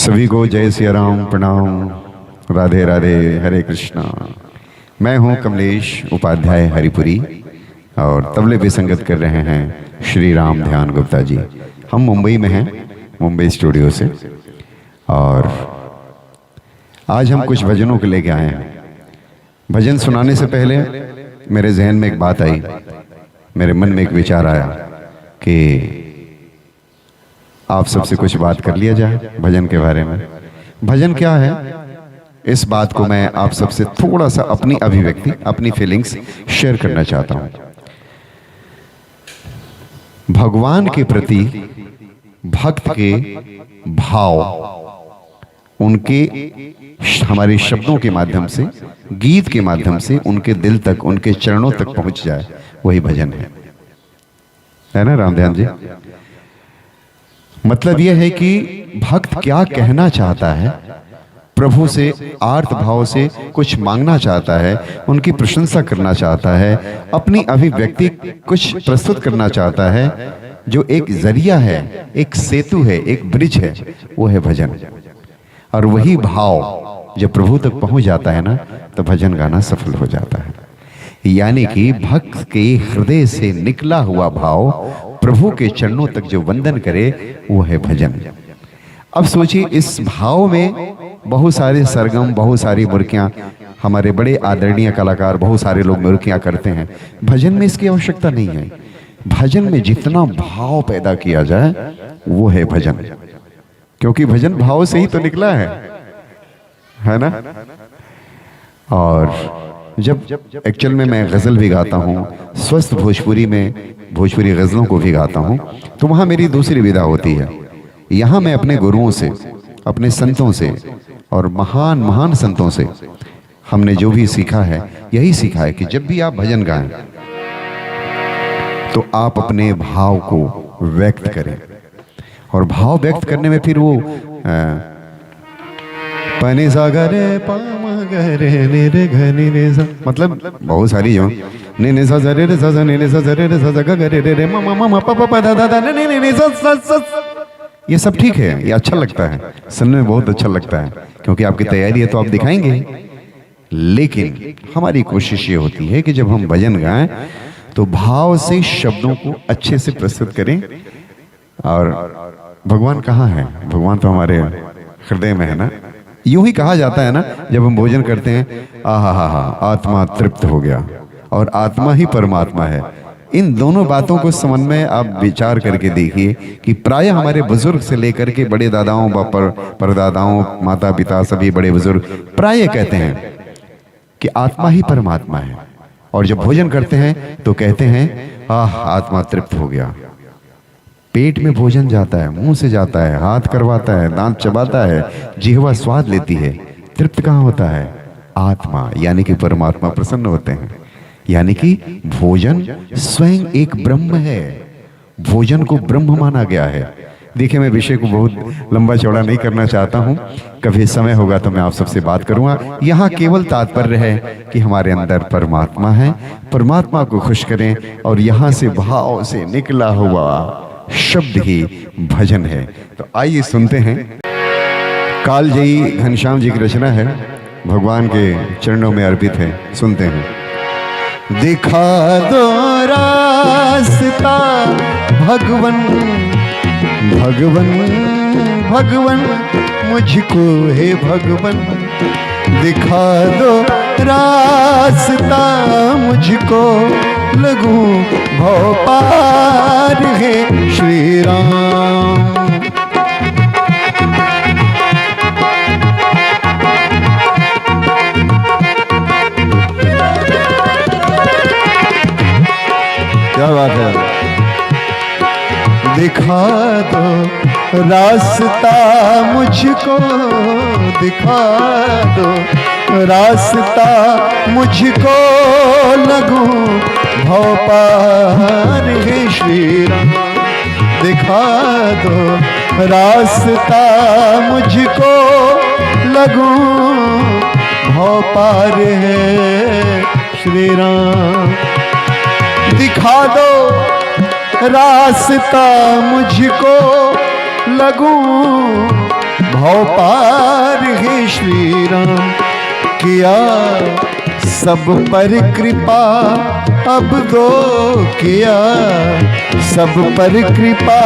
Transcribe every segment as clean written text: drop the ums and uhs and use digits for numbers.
सभी को जय सिया राम, प्रणाम, राधे राधे, हरे कृष्णा। मैं हूं कमलेश उपाध्याय हरिपुरी और तबले पे संगत कर रहे हैं श्री राम ध्यान गुप्ता जी। हम मुंबई में हैं, मुंबई स्टूडियो से, और आज हम कुछ भजनों को लेके आए हैं। भजन सुनाने से पहले मेरे जहन में एक बात आई, मेरे मन में एक विचार आया कि आप सबसे कुछ बात कर लिया जाए भजन के बारे में। भजन क्या है, इस बात को मैं आप सबसे थोड़ा सा अपनी अभिव्यक्ति, अपनी फीलिंग्स शेयर करना चाहता हूं। भगवान के प्रति भक्त के भाव उनके हमारे शब्दों के माध्यम से, गीत के माध्यम से उनके दिल तक, उनके चरणों तक पहुंच जाए, वही भजन है ना राम ध्यान जी? मतलब यह है कि भक्त क्या कहना चाहता है, प्रभु से आर्त भाव से कुछ मांगना चाहता है, उनकी प्रशंसा करना चाहता है, अपनी अभिव्यक्ति कुछ प्रस्तुत करना चाहता है, जो एक जरिया है, एक सेतु है, एक ब्रिज है, वो है भजन। और वही भाव जब प्रभु तक पहुंच जाता है ना, तो भजन गाना सफल हो जाता है। यानी कि भक्त के हृदय से निकला हुआ भाव प्रभु के चरणों तक जो वंदन करे, वो है भजन। अब सोचिए, इस भाव में बहुत सारे सरगम, बहुत सारी मुर्कियां, हमारे बड़े आदरणीय कलाकार बहुत सारे लोग मुर्कियां करते हैं। भजन में इसकी आवश्यकता नहीं है। भजन में जितना भाव पैदा किया जाए, वो है भजन, क्योंकि भजन भाव से ही तो निकला है ना? और जब एक्चुअल में मैं गज़ल भी गाता हूँ, स्वस्थ भोजपुरी में भोजपुरी गज़लों को भी गाता हूँ, तो वहाँ मेरी दूसरी विधा होती है। यहाँ मैं अपने गुरुओं से, अपने संतों से और महान महान संतों से हमने जो भी सीखा है, यही सीखा है कि जब भी आप भजन गाएं तो आप अपने भाव को व्यक्त करें। और भाव व्यक्त करने में फिर वो पनी सा गरे पाम गरे ने रे घनी रे सा, मतलब बहुत सारी जो ने ने सा जरे रे सा ने ने सा जरे रे सा ग गरे रे रे म म म प प प दा दा दा ने ने ने सा सा, ये सब ठीक है, ये अच्छा लगता है, सुनने में बहुत अच्छा लगता है, क्योंकि आपकी तैयारी है तो आप दिखाएंगे। लेकिन हमारी कोशिश ये होती है कि जब हम भजन गाएं तो भाव से शब्दों को अच्छे से प्रस्तुत करें। और भगवान कहाँ है? भगवान तो हमारे हृदय में है ना। यूं ही कहा जाता है ना, जब हम भोजन करते हैं, आहा हा हा, आत्मा तृप्त हो गया, और आत्मा ही परमात्मा है। इन दोनों बातों को समझ में आप विचार करके देखिए कि प्राय हमारे बुजुर्ग से लेकर के बड़े दादाओं, परदादाओं, माता पिता, सभी बड़े बुजुर्ग प्राय कहते हैं कि आत्मा ही परमात्मा है। और जब भोजन करते हैं तो कहते हैं, आह, आत्मा तृप्त हो गया। पेट में भोजन जाता है, मुंह से जाता है, हाथ करवाता है, दांत चबाता है, जिह्वा स्वाद लेती है, तृप्त कहाँ होता है? आत्मा, यानी कि परमात्मा प्रसन्न होते हैं। यानी कि भोजन स्वयं एक ब्रह्म है, भोजन को ब्रह्म माना गया है। देखिए, मैं विषय को बहुत लंबा चौड़ा नहीं करना चाहता हूँ, कभी समय होगा तो मैं आप सबसे बात करूंगा। यहाँ केवल तात्पर्य है कि हमारे अंदर परमात्मा है, परमात्मा को खुश करें, और यहाँ से भाव से निकला हुआ शब्द ही भजन है। तो आइए सुनते हैं। कालजयी घनश्याम जी की रचना है, भगवान के चरणों में अर्पित है, सुनते हैं। दिखा दो रास्ता भगवन, भगवन भगवन मुझको है भगवन, दिखा दो रास्ता मुझको, लगूं भव पार है श्री राम। क्या बात है? दिखा दो रास्ता मुझको, दिखा दो रास्ता मुझको, लगूं भव पार है श्री राम। दिखा दो रास्ता मुझको, लगूं भव पार है श्री राम। दिखा दो रास्ता मुझको, लगूं भव पार है श्री राम, किया सब पर कृपा अब दो, किया सब पर कृपा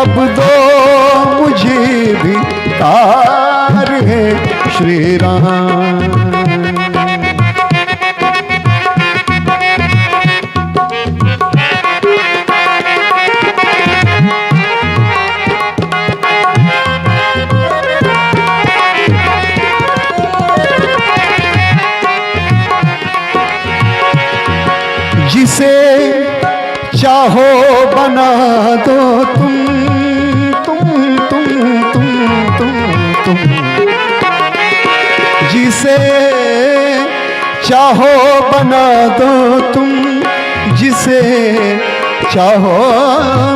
अब दो, मुझे भी तार है श्री राम। जिसे चाहो बना दो तुम, जिसे चाहो बना दो तुम, जिसे चाहो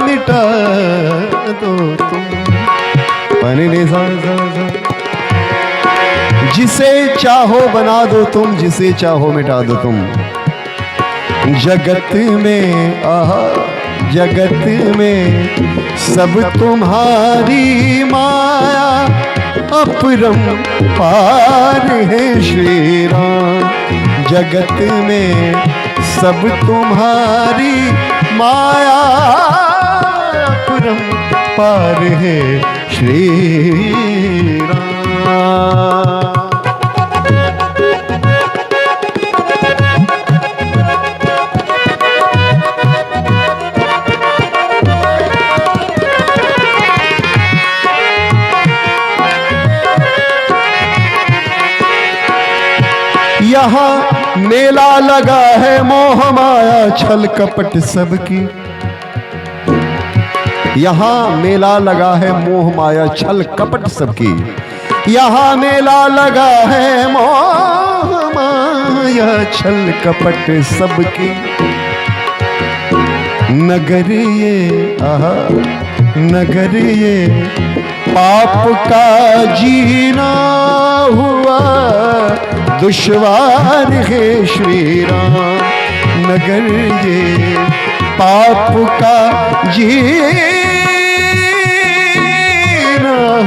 मिटा दो तुम। जिसे चाहो बना दो तुम, जिसे चाहो मिटा दो तुम। जगत में आहा जगत में सब तुम्हारी माया, अपरम पार है श्री राम। जगत में सब तुम्हारी माया, अपरम पार है श्री राम। यहाँ मेला लगा है मोह माया छल कपट सबकी। यहाँ मेला लगा है मोह माया छल कपट सबकी। यहाँ मेला लगा है मोह माया छल कपट सबकी। नगर ये आहा नगर ये पाप का जीना हुआ दुश्वार है श्री राम। नगर ये पाप का जीना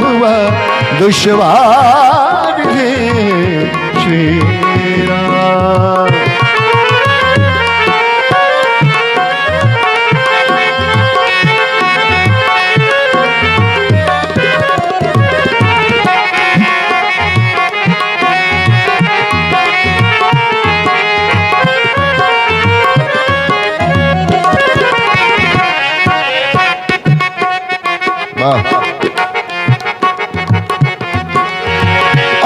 हुआ दुश्वार है श्री राम।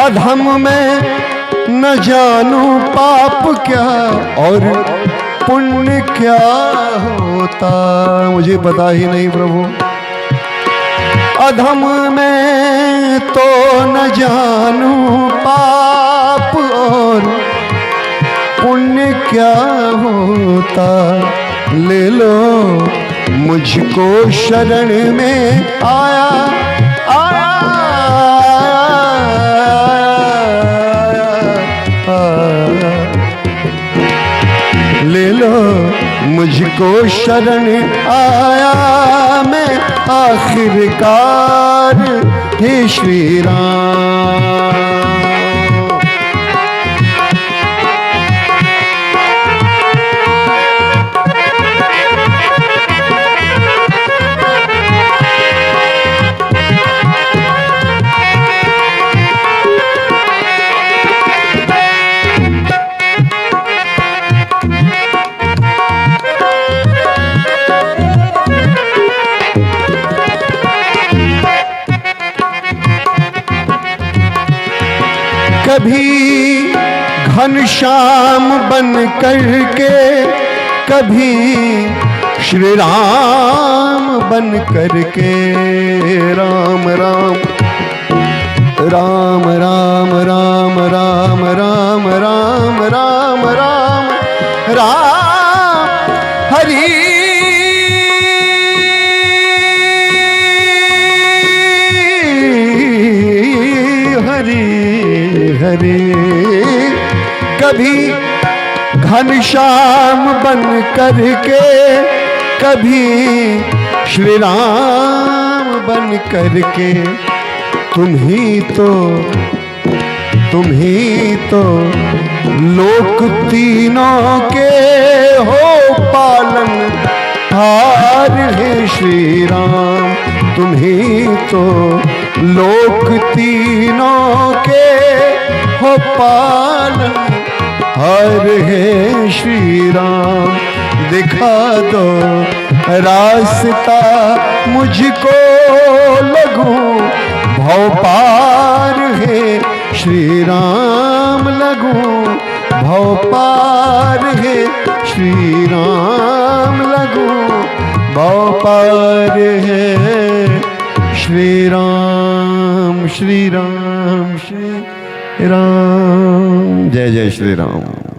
अधम में न जानू पाप क्या और पुण्य क्या होता, मुझे पता ही नहीं प्रभु। अधम में तो न जानू पाप और पुण्य क्या होता। ले लो मुझको शरण में आया आया ले लो मुझको शरण आया मैं आखिरकार हे श्री राम। कभी घनश्याम बन करके, कभी श्री राम बन करके। राम राम राम राम राम राम राम राम राम राम राम हरि हरे। कभी घनश्याम बन करके, कभी श्री राम बन करके, तुम ही तो लोक तीनों के हो पालन हार है श्री राम। तुम ही तो लोक तीनों के हो पालन हार है श्री राम। दिखा दो रास्ता मुझको लगूं भव पार है श्री राम। लगूं भव पार है श्री राम। लगूं भव पार है श्री राम। श्री राम श्री राम। जय जय श्री राम।